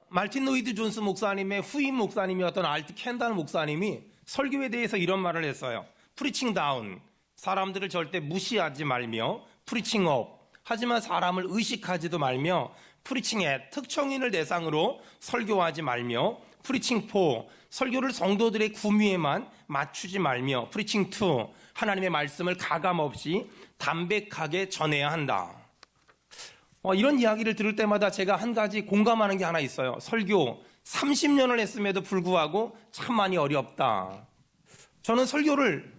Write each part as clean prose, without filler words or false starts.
말틴 로이드 존스 목사님의 후임 목사님이었던 알트 캔달 목사님이 설교에 대해서 이런 말을 했어요. 프리칭 다운, 사람들을 절대 무시하지 말며 프리칭 업, 하지만 사람을 의식하지도 말며 프리칭 앳, 특정인을 대상으로 설교하지 말며 프리칭 포, 설교를 성도들의 구미에만 맞추지 말며 프리칭 투, 하나님의 말씀을 가감없이 담백하게 전해야 한다. 이런 이야기를 들을 때마다 제가 한 가지 공감하는 게 하나 있어요. 설교 30년을 했음에도 불구하고 참 많이 어렵다. 저는 설교를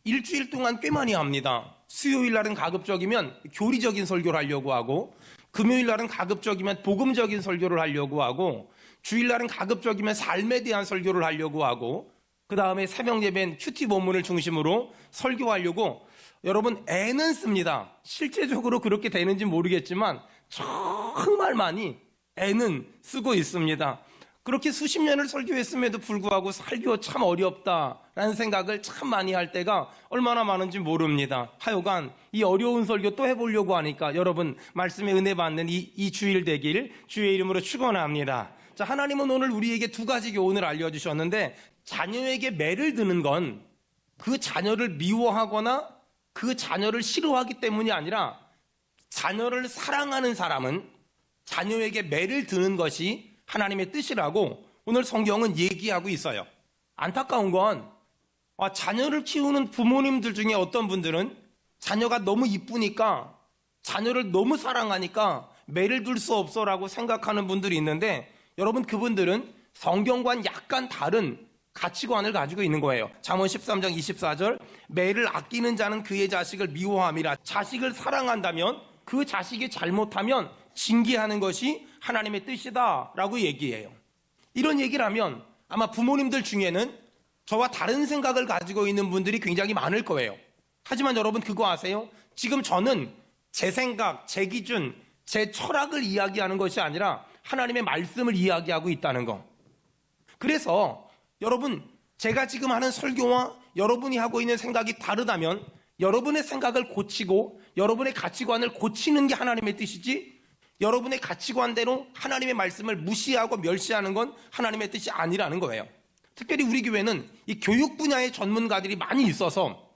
일주일 동안 꽤 많이 합니다. 수요일 날은 가급적이면 교리적인 설교를 하려고 하고, 금요일 날은 가급적이면 복음적인 설교를 하려고 하고, 주일 날은 가급적이면 삶에 대한 설교를 하려고 하고, 그 다음에 새벽 예배는 큐티 본문을 중심으로 설교하려고 여러분 애는 씁니다. 실제적으로 그렇게 되는지 모르겠지만 정말 많이 애는 쓰고 있습니다. 그렇게 수십 년을 설교했음에도 불구하고 설교 참 어렵다라는 생각을 참 많이 할 때가 얼마나 많은지 모릅니다. 하여간 이 어려운 설교 또 해보려고 하니까 여러분 말씀에 은혜 받는 이 주일 되길 주의 이름으로 축원합니다. 자, 하나님은 오늘 우리에게 두 가지 교훈을 알려주셨는데, 자녀에게 매를 드는 건 그 자녀를 미워하거나 그 자녀를 싫어하기 때문이 아니라, 자녀를 사랑하는 사람은 자녀에게 매를 드는 것이 하나님의 뜻이라고 오늘 성경은 얘기하고 있어요. 안타까운 건 자녀를 키우는 부모님들 중에 어떤 분들은 자녀가 너무 이쁘니까, 자녀를 너무 사랑하니까 매를 둘 수 없어라고 생각하는 분들이 있는데, 여러분 그분들은 성경과는 약간 다른 가치관을 가지고 있는 거예요. 잠언 13장 24절, 매를 아끼는 자는 그의 자식을 미워함이라. 자식을 사랑한다면 그 자식이 잘못하면 징계하는 것이 하나님의 뜻이다 라고 얘기해요. 이런 얘기를 하면 아마 부모님들 중에는 저와 다른 생각을 가지고 있는 분들이 굉장히 많을 거예요. 하지만 여러분 그거 아세요? 지금 저는 제 생각, 제 기준, 제 철학을 이야기하는 것이 아니라 하나님의 말씀을 이야기하고 있다는 거. 그래서 여러분, 제가 지금 하는 설교와 여러분이 하고 있는 생각이 다르다면 여러분의 생각을 고치고 여러분의 가치관을 고치는 게 하나님의 뜻이지, 여러분의 가치관대로 하나님의 말씀을 무시하고 멸시하는 건 하나님의 뜻이 아니라는 거예요. 특별히 우리 교회는 이 교육 분야의 전문가들이 많이 있어서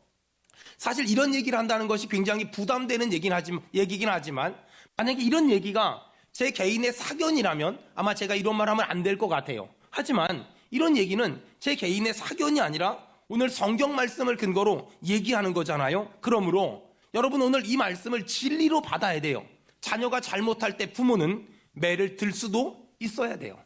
사실 이런 얘기를 한다는 것이 굉장히 부담되는 얘기긴 하지만, 만약에 이런 얘기가 제 개인의 사견이라면 아마 제가 이런 말 하면 안 될 것 같아요. 하지만 이런 얘기는 제 개인의 사견이 아니라 오늘 성경 말씀을 근거로 얘기하는 거잖아요. 그러므로 여러분 오늘 이 말씀을 진리로 받아야 돼요. 자녀가 잘못할 때 부모는 매를 들 수도 있어야 돼요.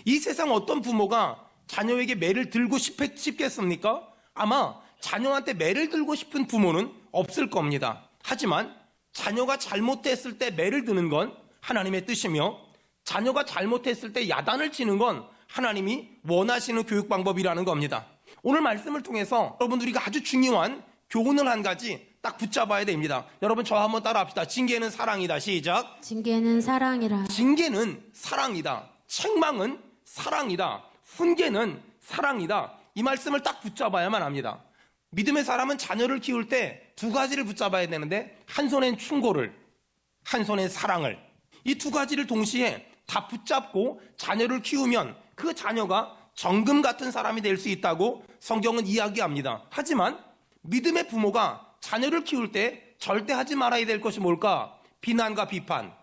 이 세상 어떤 부모가 자녀에게 매를 들고 싶겠습니까? 아마 자녀한테 매를 들고 싶은 부모는 없을 겁니다. 하지만 자녀가 잘못했을 때 매를 드는 건 하나님의 뜻이며, 자녀가 잘못했을 때 야단을 치는 건 하나님이 원하시는 교육 방법이라는 겁니다. 오늘 말씀을 통해서 여러분 우리가 아주 중요한 교훈을 한 가지 딱 붙잡아야 됩니다. 여러분 저 한번 따라 합시다. 징계는 사랑이다. 시작. 징계는 사랑이라. 징계는 사랑이다. 책망은 사랑이다. 훈계는 사랑이다. 이 말씀을 딱 붙잡아야만 합니다. 믿음의 사람은 자녀를 키울 때 두 가지를 붙잡아야 되는데, 한 손엔 충고를, 한 손엔 사랑을, 이 두 가지를 동시에 다 붙잡고 자녀를 키우면 그 자녀가 정금 같은 사람이 될 수 있다고 성경은 이야기합니다. 하지만 믿음의 부모가 자녀를 키울 때 절대 하지 말아야 될 것이 뭘까? 비난과 비판,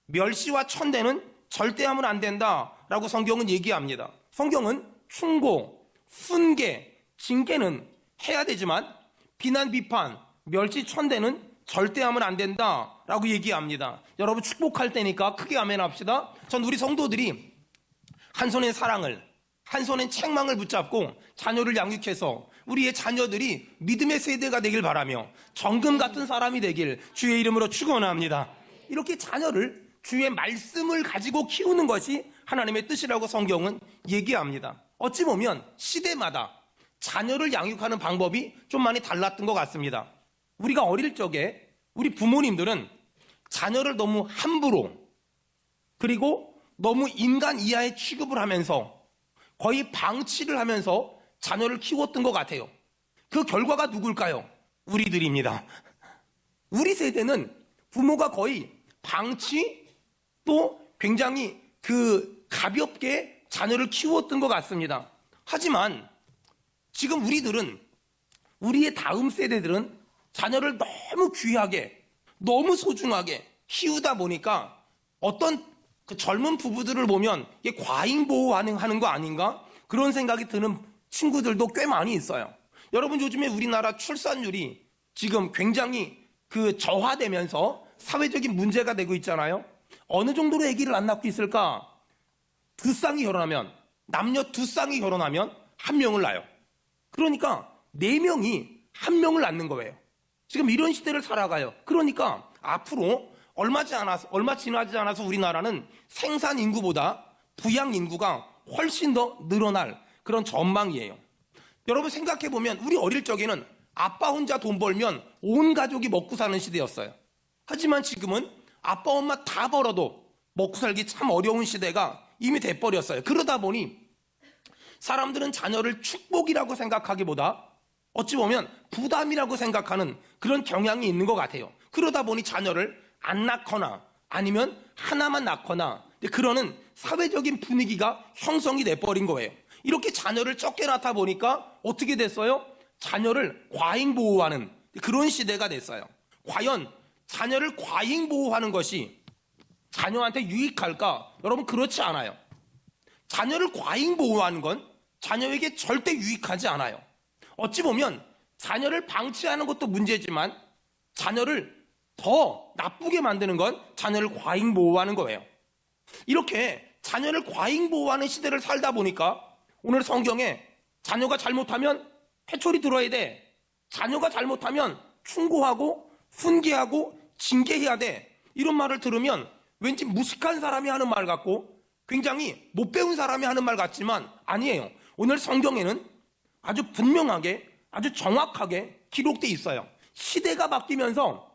멸시와 천대는 절대 하면 안 된다라고 성경은 얘기합니다. 성경은 충고, 훈계, 징계는 해야 되지만 비난, 비판, 멸시, 천대는 절대 하면 안 된다라고 얘기합니다. 여러분 축복할 때니까 크게 아멘 합시다. 전 우리 성도들이 한 손엔 사랑을, 한 손엔 책망을 붙잡고 자녀를 양육해서 우리의 자녀들이 믿음의 세대가 되길 바라며 정금 같은 사람이 되길 주의 이름으로 축원합니다. 이렇게 자녀를 주의 말씀을 가지고 키우는 것이 하나님의 뜻이라고 성경은 얘기합니다. 어찌 보면 시대마다 자녀를 양육하는 방법이 좀 많이 달랐던 것 같습니다. 우리가 어릴 적에 우리 부모님들은 자녀를 너무 함부로, 그리고 너무 인간 이하의 취급을 하면서 거의 방치를 하면서 자녀를 키웠던 것 같아요. 그 결과가 누굴까요? 우리들입니다. 우리 세대는 부모가 거의 방치, 또 굉장히 가볍게 자녀를 키웠던 것 같습니다. 하지만 지금 우리의 다음 세대들은 자녀를 너무 귀하게, 너무 소중하게 키우다 보니까 어떤 그 젊은 부부들을 보면 이게 과잉보호하는 거 아닌가? 그런 생각이 드는 친구들도 꽤 많이 있어요. 여러분, 요즘에 우리나라 출산율이 지금 굉장히 그 저하되면서 사회적인 문제가 되고 있잖아요. 어느 정도로 아기를 안 낳고 있을까? 남녀 두 쌍이 결혼하면 한 명을 낳아요. 그러니까 네 명이 한 명을 낳는 거예요. 지금 이런 시대를 살아가요. 그러니까 앞으로 얼마 지나지 않아서 우리나라는 생산 인구보다 부양 인구가 훨씬 더 늘어날 그런 전망이에요. 여러분, 생각해 보면 우리 어릴 적에는 아빠 혼자 돈 벌면 온 가족이 먹고 사는 시대였어요. 하지만 지금은 아빠 엄마 다 벌어도 먹고 살기 참 어려운 시대가 이미 돼버렸어요. 그러다 보니 사람들은 자녀를 축복이라고 생각하기보다 어찌 보면 부담이라고 생각하는 그런 경향이 있는 것 같아요. 그러다 보니 자녀를 안 낳거나 아니면 하나만 낳거나 그러는 사회적인 분위기가 형성이 돼버린 거예요. 이렇게 자녀를 적게 낳다 보니까 어떻게 됐어요? 자녀를 과잉 보호하는 그런 시대가 됐어요. 과연 자녀를 과잉 보호하는 것이 자녀한테 유익할까? 여러분, 그렇지 않아요. 자녀를 과잉 보호하는 건 자녀에게 절대 유익하지 않아요. 어찌 보면 자녀를 방치하는 것도 문제지만 자녀를 더 나쁘게 만드는 건 자녀를 과잉 보호하는 거예요. 이렇게 자녀를 과잉 보호하는 시대를 살다 보니까 오늘 성경에 자녀가 잘못하면 회초리 들어야 돼. 자녀가 잘못하면 충고하고 훈계하고 징계해야 돼. 이런 말을 들으면 왠지 무식한 사람이 하는 말 같고 굉장히 못 배운 사람이 하는 말 같지만 아니에요. 오늘 성경에는 아주 분명하게, 아주 정확하게 기록되어 있어요. 시대가 바뀌면서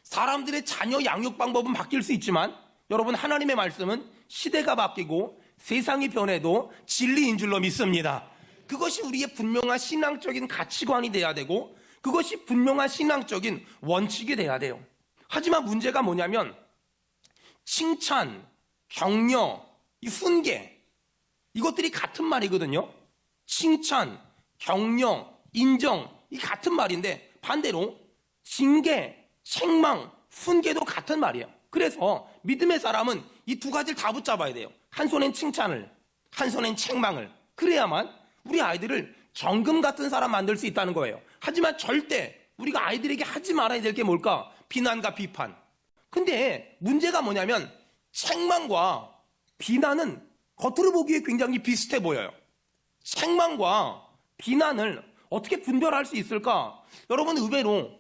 사람들의 자녀 양육 방법은 바뀔 수 있지만 여러분, 하나님의 말씀은 시대가 바뀌고 세상이 변해도 진리인 줄로 믿습니다. 그것이 우리의 분명한 신앙적인 가치관이 돼야 되고 그것이 분명한 신앙적인 원칙이 돼야 돼요. 하지만 문제가 뭐냐면 칭찬, 격려, 훈계 이것들이 같은 말이거든요. 칭찬, 격려, 인정 이 같은 말인데 반대로 징계, 책망, 훈계도 같은 말이에요. 그래서 믿음의 사람은 이 두 가지를 다 붙잡아야 돼요. 한 손엔 칭찬을, 한 손엔 책망을. 그래야만 우리 아이들을 정금 같은 사람 만들 수 있다는 거예요. 하지만 절대 우리가 아이들에게 하지 말아야 될 게 뭘까? 비난과 비판. 근데 문제가 뭐냐면 책망과 비난은 겉으로 보기에 굉장히 비슷해 보여요. 책망과 비난을 어떻게 분별할 수 있을까? 여러분, 의외로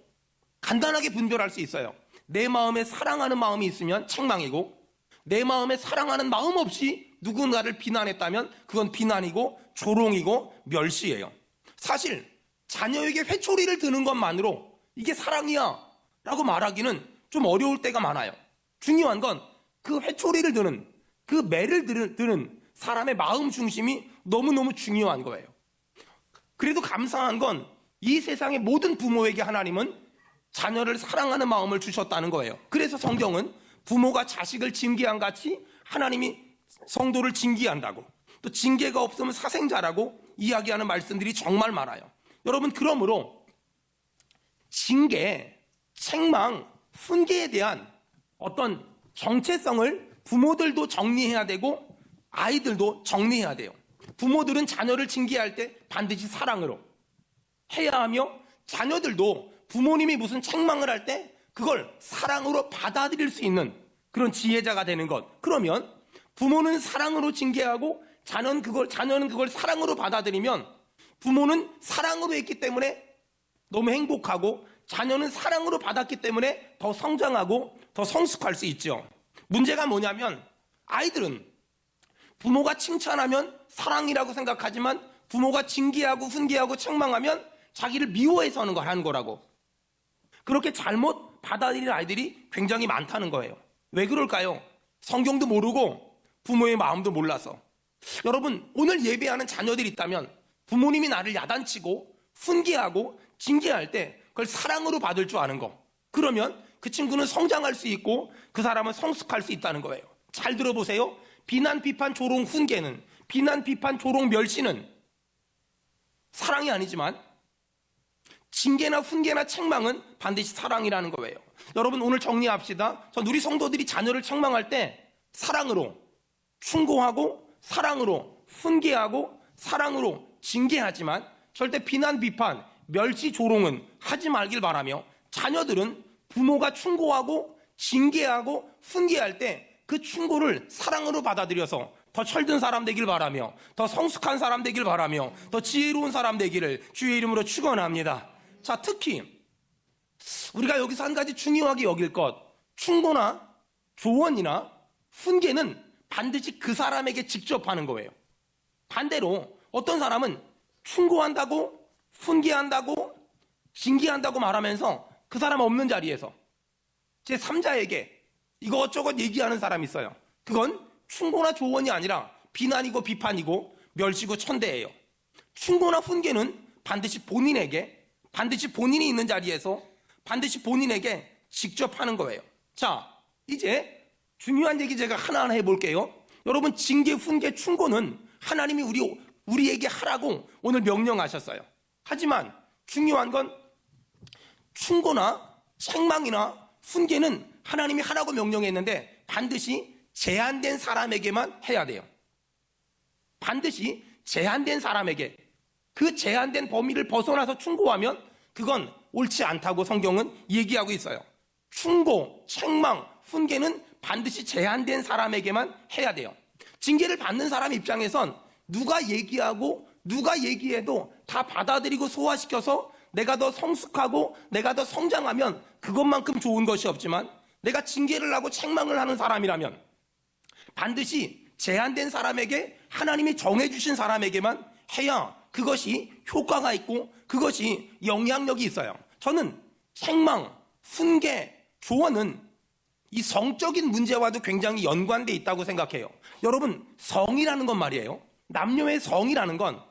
간단하게 분별할 수 있어요. 내 마음에 사랑하는 마음이 있으면 책망이고 내 마음에 사랑하는 마음 없이 누군가를 비난했다면 그건 비난이고 조롱이고 멸시예요. 사실 자녀에게 회초리를 드는 것만으로 이게 사랑이야 라고 말하기는 좀 어려울 때가 많아요. 중요한 건 그 회초리를 드는, 그 매를 드는 사람의 마음 중심이 너무너무 중요한 거예요. 그래도 감사한 건 이 세상의 모든 부모에게 하나님은 자녀를 사랑하는 마음을 주셨다는 거예요. 그래서 성경은 부모가 자식을 징계한 같이 하나님이 성도를 징계한다고, 또 징계가 없으면 사생자라고 이야기하는 말씀들이 정말 많아요. 여러분, 그러므로 징계, 책망, 훈계에 대한 어떤 정체성을 부모들도 정리해야 되고 아이들도 정리해야 돼요. 부모들은 자녀를 징계할 때 반드시 사랑으로 해야 하며 자녀들도 부모님이 무슨 책망을 할 때 그걸 사랑으로 받아들일 수 있는 그런 지혜자가 되는 것. 그러면 부모는 사랑으로 징계하고 자녀는 그걸 사랑으로 받아들이면 부모는 사랑으로 했기 때문에 너무 행복하고 자녀는 사랑으로 받았기 때문에 더 성장하고 더 성숙할 수 있죠. 문제가 뭐냐면 아이들은 부모가 칭찬하면 사랑이라고 생각하지만 부모가 징계하고 훈계하고 책망하면 자기를 미워해서 하는 거라고. 그렇게 잘못 받아들이는 아이들이 굉장히 많다는 거예요. 왜 그럴까요? 성경도 모르고 부모의 마음도 몰라서. 여러분, 오늘 예배하는 자녀들이 있다면 부모님이 나를 야단치고 훈계하고 징계할 때 그걸 사랑으로 받을 줄 아는 거. 그러면 그 친구는 성장할 수 있고 그 사람은 성숙할 수 있다는 거예요. 잘 들어보세요. 비난, 비판, 조롱, 훈계는, 비난, 비판, 조롱, 멸시는 사랑이 아니지만 징계나 훈계나 책망은 반드시 사랑이라는 거예요. 여러분, 오늘 정리합시다. 전 우리 성도들이 자녀를 책망할 때 사랑으로 충고하고, 사랑으로 훈계하고, 사랑으로 징계하지만 절대 비난, 비판, 멸시, 조롱은 하지 말길 바라며, 자녀들은 부모가 충고하고 징계하고 훈계할 때 그 충고를 사랑으로 받아들여서 더 철든 사람 되길 바라며, 더 성숙한 사람 되길 바라며, 더 지혜로운 사람 되기를 주의 이름으로 축원합니다. 자, 특히 우리가 여기서 한 가지 중요하게 여길 것, 충고나 조언이나 훈계는 반드시 그 사람에게 직접 하는 거예요. 반대로 어떤 사람은 충고한다고, 훈계한다고, 징계한다고 말하면서 그 사람 없는 자리에서 제3자에게 이것저것 얘기하는 사람이 있어요. 그건 충고나 조언이 아니라 비난이고 비판이고 멸시고 천대예요. 충고나 훈계는 반드시 본인에게, 반드시 본인이 있는 자리에서 반드시 본인에게 직접 하는 거예요. 자, 이제 중요한 얘기 제가 하나하나 해볼게요. 여러분, 징계, 훈계, 충고는 하나님이 우리에게 하라고 오늘 명령하셨어요. 하지만 중요한 건 충고나 책망이나 훈계는 하나님이 하라고 명령했는데 반드시 제한된 사람에게만 해야 돼요. 반드시 제한된 사람에게, 그 제한된 범위를 벗어나서 충고하면 그건 옳지 않다고 성경은 얘기하고 있어요. 충고, 책망, 훈계는 반드시 제한된 사람에게만 해야 돼요. 징계를 받는 사람 입장에선 누가 얘기하고 누가 얘기해도 다 받아들이고 소화시켜서 내가 더 성숙하고 내가 더 성장하면 그것만큼 좋은 것이 없지만, 내가 징계를 하고 책망을 하는 사람이라면 반드시 제한된 사람에게, 하나님이 정해주신 사람에게만 해야 그것이 효과가 있고 그것이 영향력이 있어요. 저는 책망, 훈계, 조언은 이 성적인 문제와도 굉장히 연관되어 있다고 생각해요. 여러분, 성이라는 건 말이에요, 남녀의 성이라는 건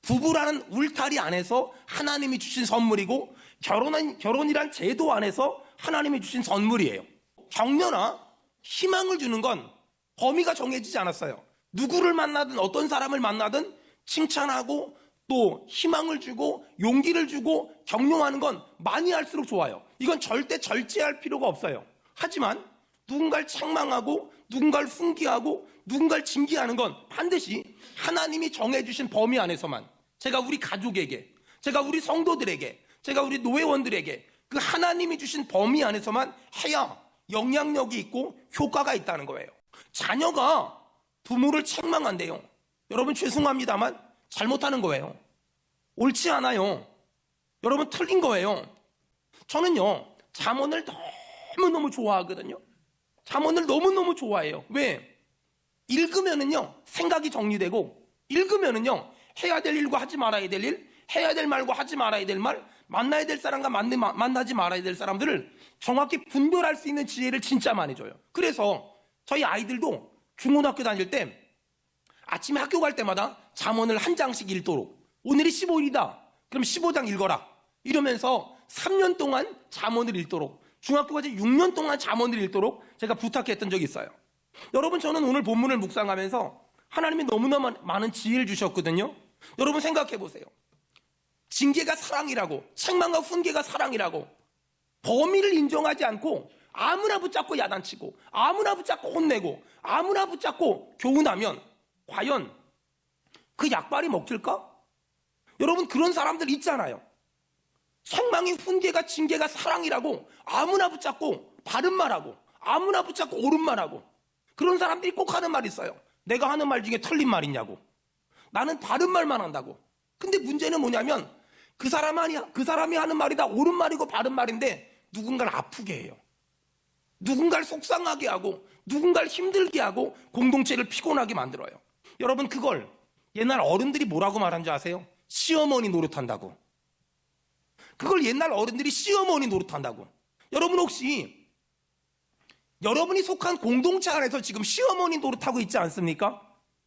부부라는 울타리 안에서 하나님이 주신 선물이고, 결혼이란 제도 안에서 하나님이 주신 선물이에요. 격려나 희망을 주는 건 범위가 정해지지 않았어요. 누구를 만나든 어떤 사람을 만나든 칭찬하고 또 희망을 주고 용기를 주고 격려하는 건 많이 할수록 좋아요. 이건 절대 절제할 필요가 없어요. 하지만 누군가를 책망하고 누군가를 훈계하고 누군가를 징계하는 건 반드시 하나님이 정해주신 범위 안에서만, 제가 우리 가족에게, 제가 우리 성도들에게, 제가 우리 노회원들에게 그 하나님이 주신 범위 안에서만 해야 영향력이 있고 효과가 있다는 거예요. 자녀가 부모를 책망한대요. 여러분, 죄송합니다만 잘못하는 거예요. 옳지 않아요. 여러분, 틀린 거예요. 저는요, 잠언을 너무너무 좋아하거든요. 잠언을 너무너무 좋아해요. 왜? 읽으면은요, 생각이 정리되고, 읽으면은요, 해야 될 일과 하지 말아야 될 일, 해야 될 말과 하지 말아야 될 말, 만나야 될 사람과 만나지 말아야 될 사람들을 정확히 분별할 수 있는 지혜를 진짜 많이 줘요. 그래서 저희 아이들도 중고등학교 다닐 때 아침에 학교 갈 때마다 잠언을 한 장씩 읽도록, 오늘이 15일이다. 그럼 15장 읽어라. 이러면서 3년 동안 잠언을 읽도록, 중학교까지 6년 동안 잠언을 읽도록 제가 부탁했던 적이 있어요. 여러분, 저는 오늘 본문을 묵상하면서 하나님이 너무나 많은 지혜를 주셨거든요. 여러분, 생각해 보세요. 징계가 사랑이라고, 책망과 훈계가 사랑이라고 범위를 인정하지 않고 아무나 붙잡고 야단치고 아무나 붙잡고 혼내고 아무나 붙잡고 교훈하면 과연 그 약발이 먹힐까? 여러분, 그런 사람들 있잖아요. 책망이, 훈계가, 징계가 사랑이라고 아무나 붙잡고 바른 말하고 아무나 붙잡고 옳은 말하고, 그런 사람들이 꼭 하는 말이 있어요. 내가 하는 말 중에 틀린 말 있냐고. 나는 바른 말만 한다고. 근데 문제는 뭐냐면 그 사람이 하는 말이 다 옳은 말이고 바른 말인데 누군가를 아프게 해요. 누군가를 속상하게 하고 누군가를 힘들게 하고 공동체를 피곤하게 만들어요. 여러분, 그걸 옛날 어른들이 뭐라고 말한 줄 아세요? 시어머니 노릇한다고. 그걸 옛날 어른들이 시어머니 노릇한다고. 여러분, 혹시 여러분이 속한 공동체 안에서 지금 시어머니 노릇하고 있지 않습니까?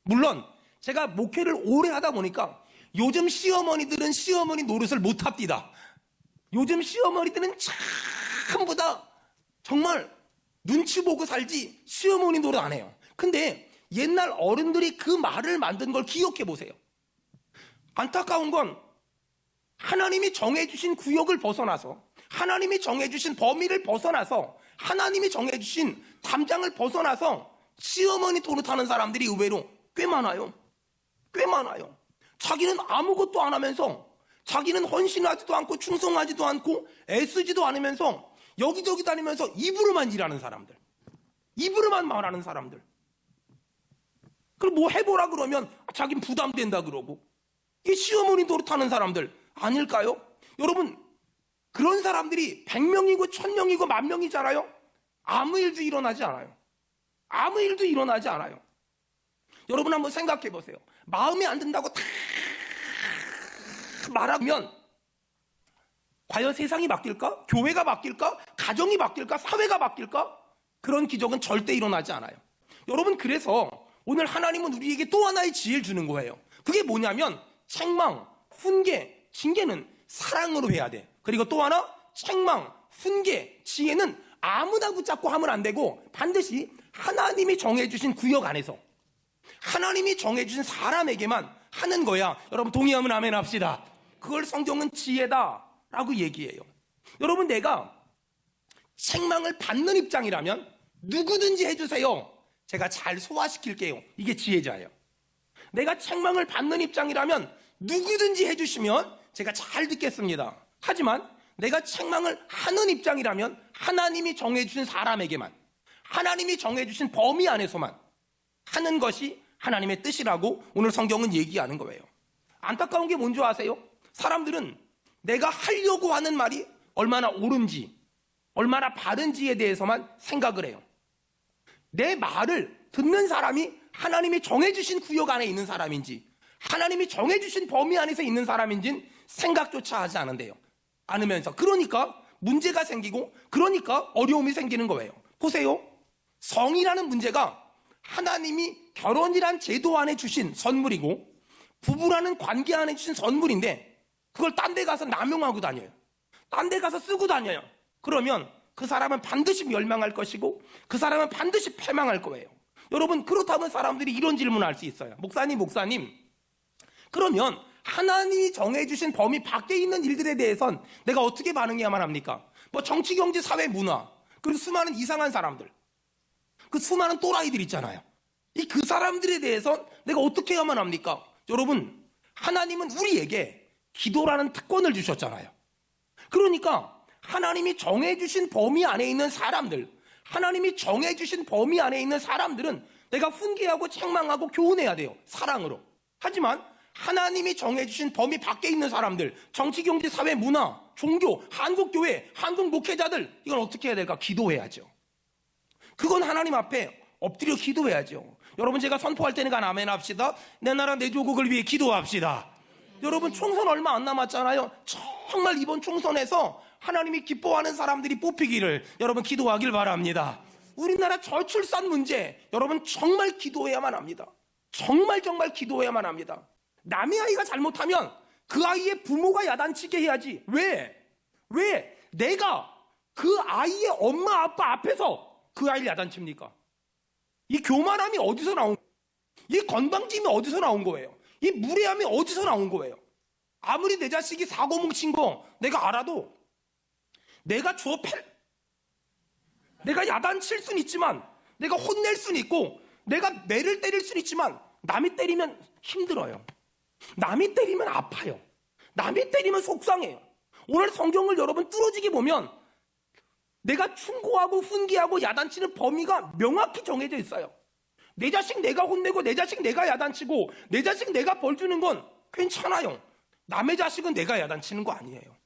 물론 제가 목회를 오래 하다 보니까 요즘 시어머니들은 시어머니 노릇을 못합니다. 요즘 시어머니들은 전부 다 정말 눈치 보고 살지 시어머니 노릇 안 해요. 근데 옛날 어른들이 그 말을 만든 걸 기억해 보세요. 안타까운 건 하나님이 정해주신 구역을 벗어나서, 하나님이 정해주신 범위를 벗어나서, 하나님이 정해주신 담장을 벗어나서 시어머니 노릇하는 사람들이 의외로 꽤 많아요. 꽤 많아요. 자기는 아무것도 안 하면서, 자기는 헌신하지도 않고 충성하지도 않고 애쓰지도 않으면서 여기저기 다니면서 입으로만 일하는 사람들, 입으로만 말하는 사람들. 그럼 뭐 해보라 그러면 자기는 부담된다 그러고, 이게 시어머니 노릇하는 사람들 아닐까요? 여러분, 그런 사람들이 100명이고 1000명이고 10,000명이잖아요. 아무 일도 일어나지 않아요. 아무 일도 일어나지 않아요. 여러분 한번 생각해 보세요. 마음에 안 든다고 다 말하면 과연 세상이 바뀔까? 교회가 바뀔까? 가정이 바뀔까? 사회가 바뀔까? 그런 기적은 절대 일어나지 않아요. 여러분, 그래서 오늘 하나님은 우리에게 또 하나의 지혜를 주는 거예요. 그게 뭐냐면 책망, 훈계, 징계는 사랑으로 해야 돼. 그리고 또 하나, 책망, 훈계, 지혜는 아무나 붙잡고 하면 안 되고 반드시 하나님이 정해주신 구역 안에서, 하나님이 정해주신 사람에게만 하는 거야. 여러분 동의하면 아멘 합시다. 그걸 성경은 지혜다라고 얘기해요. 여러분, 내가 책망을 받는 입장이라면 누구든지 해주세요, 제가 잘 소화시킬게요. 이게 지혜자예요. 내가 책망을 받는 입장이라면 누구든지 해주시면 제가 잘 듣겠습니다. 하지만 내가 책망을 하는 입장이라면 하나님이 정해주신 사람에게만, 하나님이 정해주신 범위 안에서만 하는 것이 하나님의 뜻이라고 오늘 성경은 얘기하는 거예요. 안타까운 게 뭔지 아세요? 사람들은 내가 하려고 하는 말이 얼마나 옳은지, 얼마나 바른지에 대해서만 생각을 해요. 내 말을 듣는 사람이 하나님이 정해주신 구역 안에 있는 사람인지, 하나님이 정해주신 범위 안에서 있는 사람인지는 생각조차 하지 않으면서, 그러니까 문제가 생기고, 그러니까 어려움이 생기는 거예요. 보세요. 성이라는 문제가 하나님이 결혼이란 제도 안에 주신 선물이고 부부라는 관계 안에 주신 선물인데, 그걸 딴 데 가서 남용하고 다녀요. 딴 데 가서 쓰고 다녀요. 그러면 그 사람은 반드시 멸망할 것이고 그 사람은 반드시 패망할 거예요. 여러분, 그렇다면 사람들이 이런 질문을 할 수 있어요. 목사님, 그러면 하나님이 정해주신 범위 밖에 있는 일들에 대해선 내가 어떻게 반응해야만 합니까? 뭐 정치, 경제, 사회, 문화, 그리고 수많은 이상한 사람들, 그 수많은 또라이들 있잖아요. 그 사람들에 대해서 내가 어떻게 해야만 합니까? 여러분, 하나님은 우리에게 기도라는 특권을 주셨잖아요. 그러니까 하나님이 정해주신 범위 안에 있는 사람들, 하나님이 정해주신 범위 안에 있는 사람들은 내가 훈계하고 책망하고 교훈해야 돼요. 사랑으로. 하지만 하나님이 정해주신 범위 밖에 있는 사람들, 정치, 경제, 사회, 문화, 종교, 한국교회, 한국 목회자들, 이건 어떻게 해야 될까? 기도해야죠. 그건 하나님 앞에 엎드려 기도해야죠. 여러분, 제가 선포할 때니까 아멘 합시다. 내 나라 내 조국을 위해 기도합시다. 여러분, 총선 얼마 안 남았잖아요. 정말 이번 총선에서 하나님이 기뻐하는 사람들이 뽑히기를 여러분 기도하길 바랍니다. 우리나라 저출산 문제, 여러분 정말 기도해야만 합니다. 정말 기도해야만 합니다. 남의 아이가 잘못하면 그 아이의 부모가 야단치게 해야지. 왜 내가 그 아이의 엄마 아빠 앞에서 그 아이를 야단칩니까? 이 교만함이 어디서 나온 거예요? 이 건방짐이 어디서 나온 거예요? 이 무례함이 어디서 나온 거예요? 아무리 내 자식이 사고 뭉친 거 내가 알아도 내가 내가 야단칠 수는 있지만, 내가 혼낼 수는 있고, 내가 매를 때릴 수는 있지만, 남이 때리면 힘들어요. 남이 때리면 아파요. 남이 때리면 속상해요. 오늘 성경을 여러분 뚫어지게 보면 내가 충고하고 훈계하고 야단치는 범위가 명확히 정해져 있어요. 내 자식 내가 혼내고, 내 자식 내가 야단치고, 내 자식 내가 벌 주는 건 괜찮아요. 남의 자식은 내가 야단치는 거 아니에요.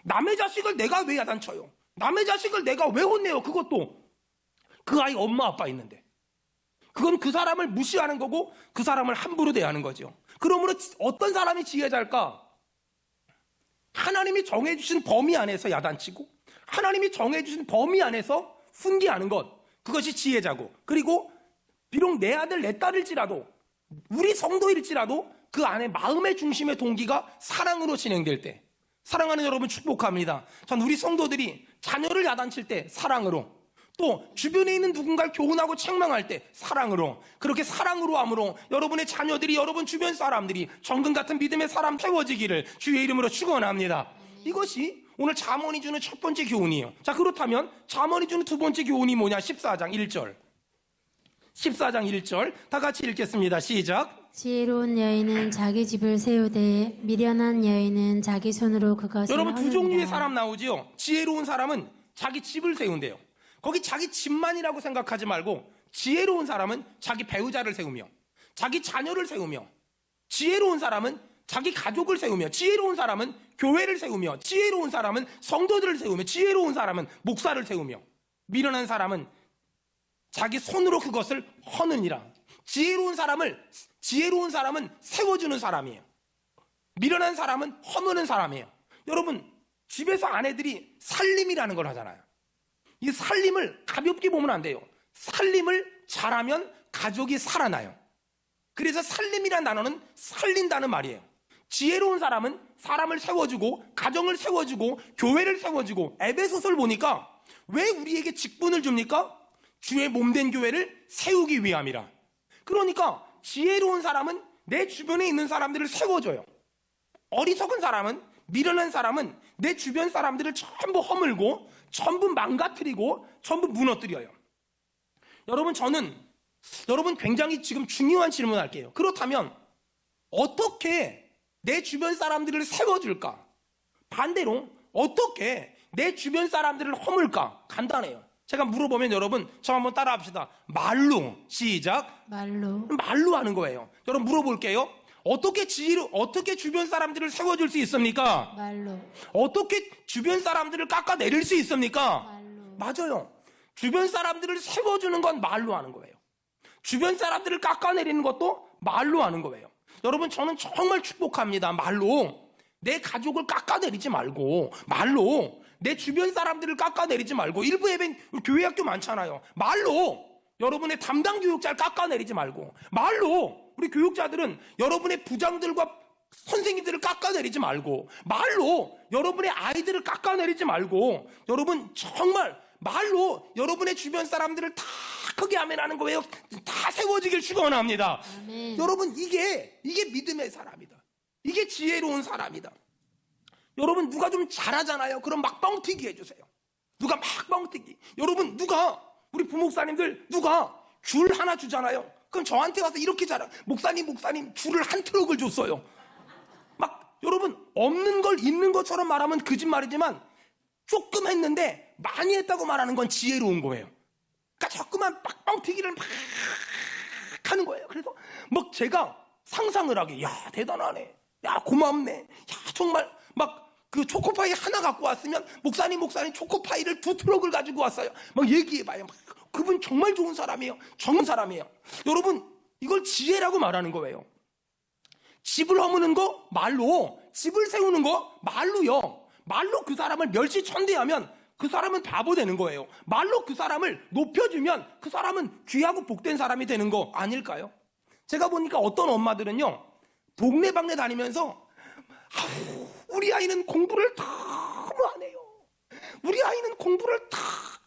남의 자식을 내가 왜 야단쳐요? 남의 자식을 내가 왜 혼내요? 그것도 그 아이 엄마 아빠 있는데. 그건 그 사람을 무시하는 거고 그 사람을 함부로 대하는 거죠. 그러므로 어떤 사람이 지혜자일까? 하나님이 정해주신 범위 안에서 야단치고 하나님이 정해주신 범위 안에서 훈계하는 것, 그것이 지혜자고, 그리고 비록 내 아들 내 딸일지라도, 우리 성도일지라도 그 안에 마음의 중심의 동기가 사랑으로 진행될 때, 사랑하는 여러분 축복합니다. 전 우리 성도들이 자녀를 야단칠 때 사랑으로, 또 주변에 있는 누군가를 교훈하고 책망할 때 사랑으로, 그렇게 사랑으로 함으로 여러분의 자녀들이, 여러분 주변 사람들이 정금 같은 믿음의 사람 태워지기를 주의 이름으로 축원합니다. 이것이 오늘 잠언이 주는 첫 번째 교훈이에요. 자, 그렇다면 잠언이 주는 두 번째 교훈이 뭐냐? 14장 1절. 14장 1절 다 같이 읽겠습니다. 시작. 지혜로운 여인은 자기 집을 세우되 미련한 여인은 자기 손으로 그것을 여러분 두 허느니라. 종류의 사람 나오지요. 지혜로운 사람은 자기 집을 세운대요. 거기 자기 집만이라고 생각하지 말고 지혜로운 사람은 자기 배우자를 세우며 자기 자녀를 세우며, 지혜로운 사람은 자기 가족을 세우며, 지혜로운 사람은 교회를 세우며, 지혜로운 사람은 성도들을 세우며, 지혜로운 사람은 목사를 세우며, 미련한 사람은 자기 손으로 그것을 허느니라. 지혜로운 사람은 세워주는 사람이에요. 미련한 사람은 허무는 사람이에요. 여러분, 집에서 아내들이 살림이라는 걸 하잖아요. 이 살림을 가볍게 보면 안 돼요. 살림을 잘하면 가족이 살아나요. 그래서 살림이라는 단어는 살린다는 말이에요. 지혜로운 사람은 사람을 세워주고, 가정을 세워주고, 교회를 세워주고, 에베소서를 보니까 왜 우리에게 직분을 줍니까? 주의 몸된 교회를 세우기 위함이라. 그러니까 지혜로운 사람은 내 주변에 있는 사람들을 세워줘요. 어리석은 사람은, 미련한 사람은 내 주변 사람들을 전부 허물고 전부 망가뜨리고 전부 무너뜨려요. 여러분 굉장히 지금 중요한 질문을 할게요. 그렇다면 어떻게 내 주변 사람들을 세워줄까? 반대로 어떻게 내 주변 사람들을 허물까? 간단해요. 제가 물어보면 여러분 저 한번 따라합시다. 말로. 시작. 말로 하는 거예요. 여러분 물어볼게요. 어떻게 주변 사람들을 세워줄 수 있습니까? 말로. 어떻게 주변 사람들을 깎아내릴 수 있습니까? 말로. 맞아요. 주변 사람들을 세워주는 건 말로 하는 거예요. 주변 사람들을 깎아내리는 것도 말로 하는 거예요. 여러분 저는 정말 축복합니다. 말로 내 가족을 깎아내리지 말고, 말로 내 주변 사람들을 깎아내리지 말고, 일부 예배 교회 학교 많잖아요. 말로 여러분의 담당 교육자를 깎아내리지 말고, 말로 우리 교육자들은 여러분의 부장들과 선생님들을 깎아내리지 말고, 말로 여러분의 아이들을 깎아내리지 말고, 여러분 정말 말로 여러분의 주변 사람들을 다 크게 아멘하는 거예요. 다 세워지길 축원합니다. 아멘. 여러분 이게 믿음의 사람이다. 이게 지혜로운 사람이다. 여러분 누가 좀 잘하잖아요. 그럼 막 뻥튀기 해주세요. 누가 막 뻥튀기. 여러분 우리 부목사님들 누가 귤 하나 주잖아요. 그럼 저한테 와서 이렇게 잘하. 목사님 귤을 한 트럭을 줬어요. 막 여러분 없는 걸 있는 것처럼 말하면 거짓말이지만 조금 했는데 많이 했다고 말하는 건 지혜로운 거예요. 그러니까 자꾸만 뻥튀기를 막 하는 거예요. 그래서 막 제가 상상을 하게, 야 대단하네, 야 고맙네, 야 정말 막 그 초코파이 하나 갖고 왔으면 목사님 초코파이를 2트럭을 가지고 왔어요. 막 얘기해봐요. 막 그분 정말 좋은 사람이에요. 좋은 사람이에요. 여러분 이걸 지혜라고 말하는 거예요. 집을 허무는 거 말로, 집을 세우는 거 말로요. 말로 그 사람을 멸시천대하면 그 사람은 바보 되는 거예요. 말로 그 사람을 높여주면 그 사람은 귀하고 복된 사람이 되는 거 아닐까요? 제가 보니까 어떤 엄마들은요, 동네방네 다니면서 우리 아이는 공부를 너무 안 해요. 우리 아이는 공부를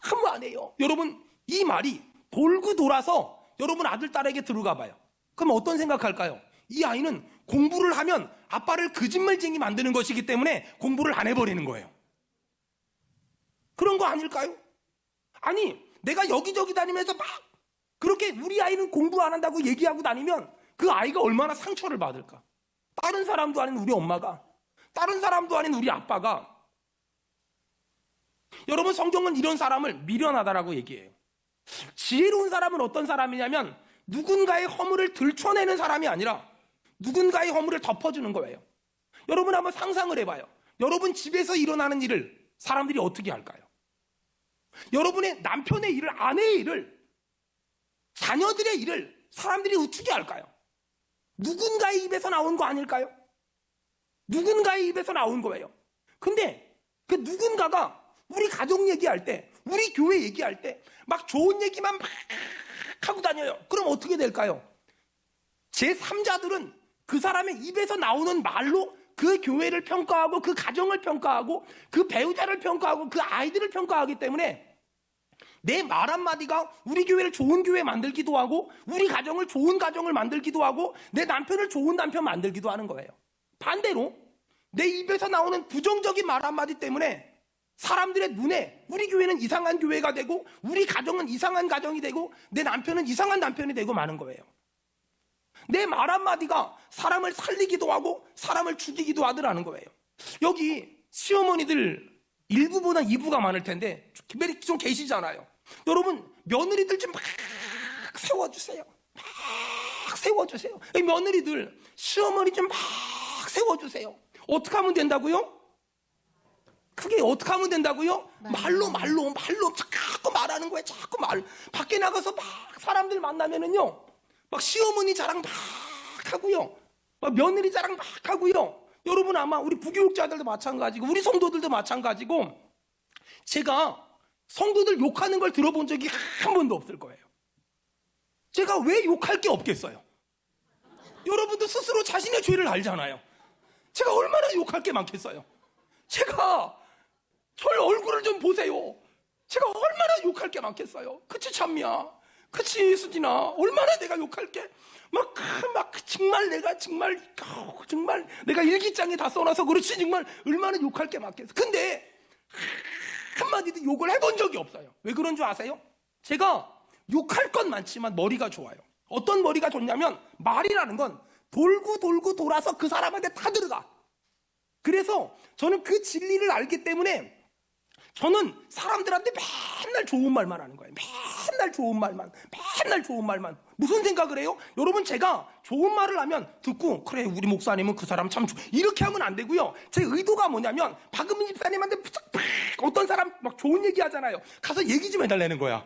너무 안 해요. 여러분 이 말이 돌고 돌아서 여러분 아들 딸에게 들어가 봐요. 그럼 어떤 생각할까요? 이 아이는 공부를 하면 아빠를 거짓말쟁이 만드는 것이기 때문에 공부를 안 해버리는 거예요. 그런 거 아닐까요? 아니 내가 여기저기 다니면서 막 그렇게 우리 아이는 공부 안 한다고 얘기하고 다니면 그 아이가 얼마나 상처를 받을까? 다른 사람도 아닌 우리 엄마가, 다른 사람도 아닌 우리 아빠가. 여러분 성경은 이런 사람을 미련하다라고 얘기해요. 지혜로운 사람은 어떤 사람이냐면 누군가의 허물을 들춰내는 사람이 아니라 누군가의 허물을 덮어주는 거예요. 여러분 한번 상상을 해봐요. 여러분 집에서 일어나는 일을 사람들이 어떻게 할까요? 여러분의 남편의 일을, 아내의 일을, 자녀들의 일을 사람들이 어떻게 할까요? 누군가의 입에서 나온 거 아닐까요? 누군가의 입에서 나온 거예요. 근데 그 누군가가 우리 가족 얘기할 때, 우리 교회 얘기할 때 막 좋은 얘기만 막 하고 다녀요. 그럼 어떻게 될까요? 제3자들은 그 사람의 입에서 나오는 말로 그 교회를 평가하고 그 가정을 평가하고 그 배우자를 평가하고 그 아이들을 평가하기 때문에 내 말 한마디가 우리 교회를 좋은 교회 만들기도 하고 우리 가정을 좋은 가정을 만들기도 하고 내 남편을 좋은 남편 만들기도 하는 거예요. 반대로 내 입에서 나오는 부정적인 말 한마디 때문에 사람들의 눈에 우리 교회는 이상한 교회가 되고 우리 가정은 이상한 가정이 되고 내 남편은 이상한 남편이 되고 마는 거예요. 내 말 한마디가 사람을 살리기도 하고 사람을 죽이기도 하더라는 거예요. 여기 시어머니들 1부보다 2부가 많을 텐데 좀 계시잖아요. 여러분 며느리들 좀 막 세워주세요. 막 세워주세요. 이 며느리들 시어머니 좀 막 세워주세요. 어떻게 하면 된다고요? 그게 어떻게 하면 된다고요? 말로 자꾸 말하는 거예요. 자꾸 말. 밖에 나가서 막 사람들 만나면은요, 막 시어머니 자랑 막 하고요, 막 며느리 자랑 막 하고요. 여러분 아마 우리 부교육자들도 마찬가지고 우리 성도들도 마찬가지고 제가 성도들 욕하는 걸 들어본 적이 한 번도 없을 거예요. 제가 왜 욕할 게 없겠어요? 여러분도 스스로 자신의 죄를 알잖아요. 제가 얼마나 욕할 게 많겠어요? 제가 저의 얼굴을 좀 보세요. 제가 얼마나 욕할 게 많겠어요? 그치 참미야? 그치 수진아? 얼마나 내가 욕할 게 막 정말 내가 일기장에 다 써놔서 그렇지 정말 얼마나 욕할 게 많겠어. 근데 한마디도 욕을 해본 적이 없어요. 왜 그런 줄 아세요? 제가 욕할 건 많지만 머리가 좋아요. 어떤 머리가 좋냐면 말이라는 건 돌고 돌아서 그 사람한테 다 들어가. 그래서 저는 그 진리를 알기 때문에 저는 사람들한테 맨날 좋은 말만 하는 거예요. 맨날 좋은 말만. 무슨 생각을 해요? 여러분 제가 좋은 말을 하면 듣고 그래 우리 목사님은 그 사람 참 이렇게 하면 안 되고요. 제 의도가 뭐냐면 박은민 집사님한테 어떤 사람 막 좋은 얘기 하잖아요. 가서 얘기 좀 해달라는 거야.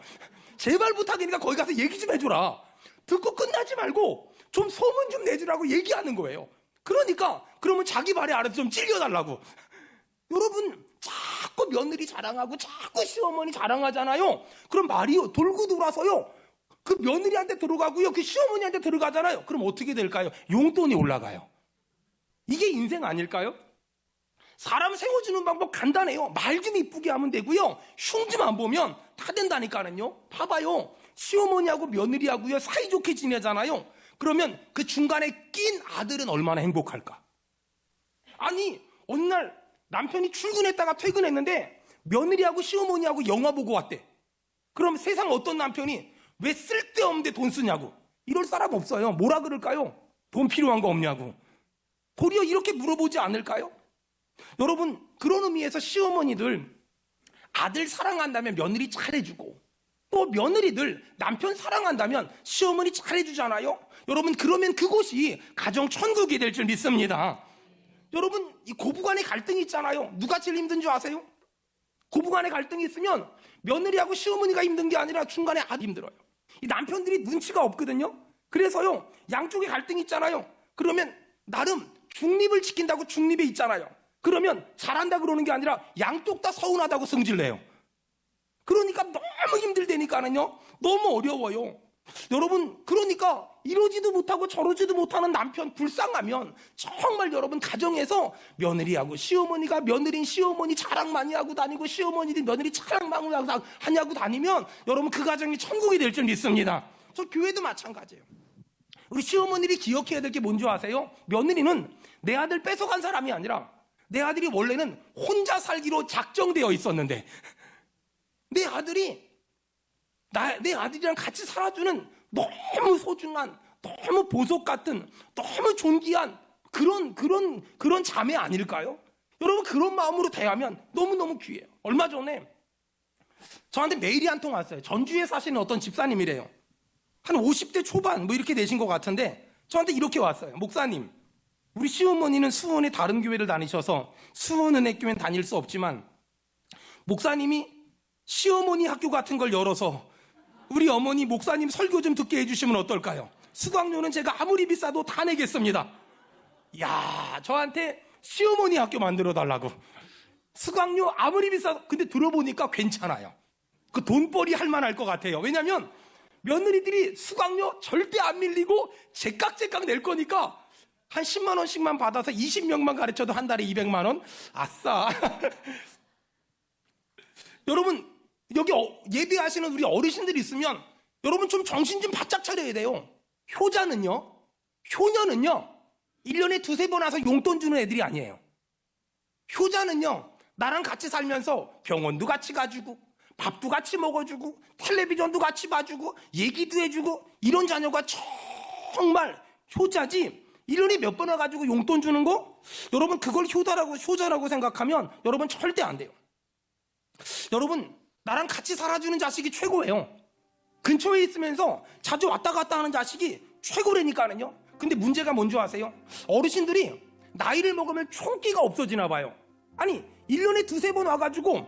제발 부탁이니까 거기 가서 얘기 좀 해줘라. 듣고 끝나지 말고 좀 소문 좀 내주라고 얘기하는 거예요. 그러니까 그러면 자기 말에 알아서 좀 찔려달라고. 여러분 자꾸 며느리 자랑하고 자꾸 시어머니 자랑하잖아요. 그럼 말이 돌고 돌아서요 그 며느리한테 들어가고요 그 시어머니한테 들어가잖아요. 그럼 어떻게 될까요? 용돈이 올라가요. 이게 인생 아닐까요? 사람 세워주는 방법 간단해요. 말 좀 이쁘게 하면 되고요 흉 좀 안 보면 다 된다니까는요. 봐봐요. 시어머니하고 며느리하고요 사이좋게 지내잖아요. 그러면 그 중간에 낀 아들은 얼마나 행복할까? 아니 어느 날 남편이 출근했다가 퇴근했는데 며느리하고 시어머니하고 영화 보고 왔대. 그럼 세상 어떤 남편이 왜 쓸데없는데 돈 쓰냐고. 이럴 사람 없어요. 뭐라 그럴까요? 돈 필요한 거 없냐고. 도리어 이렇게 물어보지 않을까요? 여러분 그런 의미에서 시어머니들 아들 사랑한다면 며느리 잘해주고 또 며느리들 남편 사랑한다면 시어머니 잘해주잖아요. 여러분 그러면 그곳이 가정 천국이 될 줄 믿습니다. 여러분 이 고부간의 갈등이 있잖아요. 누가 제일 힘든 줄 아세요? 고부간의 갈등이 있으면 며느리하고 시어머니가 힘든 게 아니라 중간에 아들이 힘들어요. 이 남편들이 눈치가 없거든요. 그래서요 양쪽에 갈등이 있잖아요. 그러면 나름 중립을 지킨다고 중립에 있잖아요. 그러면 잘한다 그러는 게 아니라 양쪽 다 서운하다고 승질내요. 그러니까 너무 힘들다니까는요. 너무 어려워요. 여러분 그러니까 이러지도 못하고 저러지도 못하는 남편 불쌍하면 정말 여러분 가정에서 며느리하고 시어머니가 며느리인 시어머니 자랑 많이 하고 다니고 시어머니들 며느리 자랑 많이 하냐고 다니면 여러분 그 가정이 천국이 될 줄 믿습니다. 저 교회도 마찬가지예요. 우리 시어머니들이 기억해야 될 게 뭔지 아세요? 며느리는 내 아들 뺏어간 사람이 아니라 내 아들이 원래는 혼자 살기로 작정되어 있었는데 내 아들이랑 같이 살아주는 너무 소중한, 너무 보석 같은, 너무 존귀한 그런 자매 아닐까요? 여러분 그런 마음으로 대하면 너무너무 귀해요. 얼마 전에 저한테 메일이 한 통 왔어요. 전주에 사시는 어떤 집사님이래요. 한 50대 초반 뭐 이렇게 되신 것 같은데 저한테 이렇게 왔어요. 목사님, 우리 시어머니는 수원의 다른 교회를 다니셔서 수원은혜교회는 다닐 수 없지만 목사님이 시어머니 학교 같은 걸 열어서 우리 어머니 목사님 설교 좀 듣게 해주시면 어떨까요? 수강료는 제가 아무리 비싸도 다 내겠습니다. 야, 저한테 시어머니 학교 만들어 달라고. 수강료 아무리 비싸도 근데 들어보니까 괜찮아요. 그 돈벌이 할 만할 것 같아요. 왜냐면 며느리들이 수강료 절대 안 밀리고 제깍제깍 낼 거니까 한 10만 원씩만 받아서 20명만 가르쳐도 한 달에 200만 원. 아싸. 여러분 여기 예배하시는 우리 어르신들이 있으면 여러분 좀 정신 좀 바짝 차려야 돼요. 효자는요, 효녀는요 1년에 2-3번 와서 용돈 주는 애들이 아니에요. 효자는요 나랑 같이 살면서 병원도 같이 가주고 밥도 같이 먹어주고 텔레비전도 같이 봐주고 얘기도 해주고 이런 자녀가 정말 효자지. 1년에 몇 번 와가지고 용돈 주는 거? 여러분 그걸 효자라고 생각하면 여러분 절대 안 돼요. 여러분 나랑 같이 살아주는 자식이 최고예요. 근처에 있으면서 자주 왔다 갔다 하는 자식이 최고라니까는요. 근데 문제가 뭔지 아세요? 어르신들이 나이를 먹으면 총기가 없어지나 봐요. 아니 1년에 2-3번 와가지고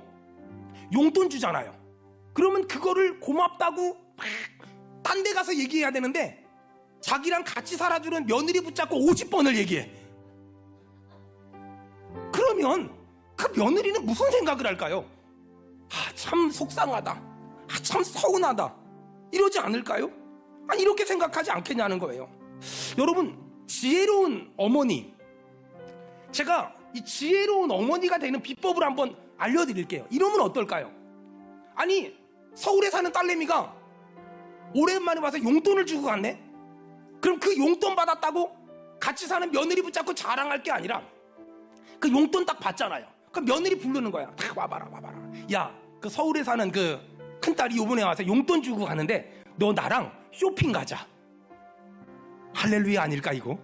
용돈 주잖아요. 그러면 그거를 고맙다고 딴 데 가서 얘기해야 되는데 자기랑 같이 살아주는 며느리 붙잡고 50번을 얘기해. 그러면 그 며느리는 무슨 생각을 할까요? 참 속상하다, 참 서운하다 이러지 않을까요? 아니 이렇게 생각하지 않겠냐는 거예요. 여러분 지혜로운 어머니, 제가 이 지혜로운 어머니가 되는 비법을 한번 알려드릴게요. 이러면 어떨까요? 아니 서울에 사는 딸내미가 오랜만에 와서 용돈을 주고 갔네? 그럼 그 용돈 받았다고 같이 사는 며느리 붙잡고 자랑할 게 아니라 그 용돈 딱 받잖아요. 그 며느리 부르는 거야. 딱 와봐라. 야, 그 서울에 사는 그 큰딸이 요번에 와서 용돈 주고 가는데 너 나랑 쇼핑 가자. 할렐루야 아닐까 이거?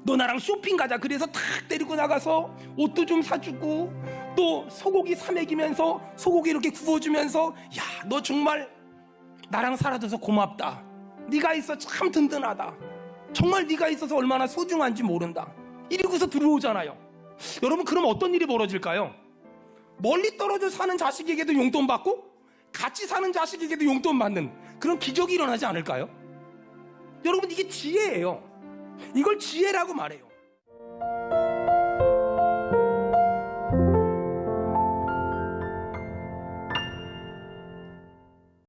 너 나랑 쇼핑 가자. 그래서 탁 데리고 나가서 옷도 좀 사주고 또 소고기 사 먹이면서 소고기 이렇게 구워주면서 야, 너 정말 나랑 살아줘서 고맙다. 네가 있어 참 든든하다. 정말 네가 있어서 얼마나 소중한지 모른다. 이러고서 들어오잖아요. 여러분 그럼 어떤 일이 벌어질까요? 멀리 떨어져 사는 자식에게도 용돈 받고 같이 사는 자식에게도 용돈 받는 그런 기적이 일어나지 않을까요? 여러분 이게 지혜예요. 이걸 지혜라고 말해요.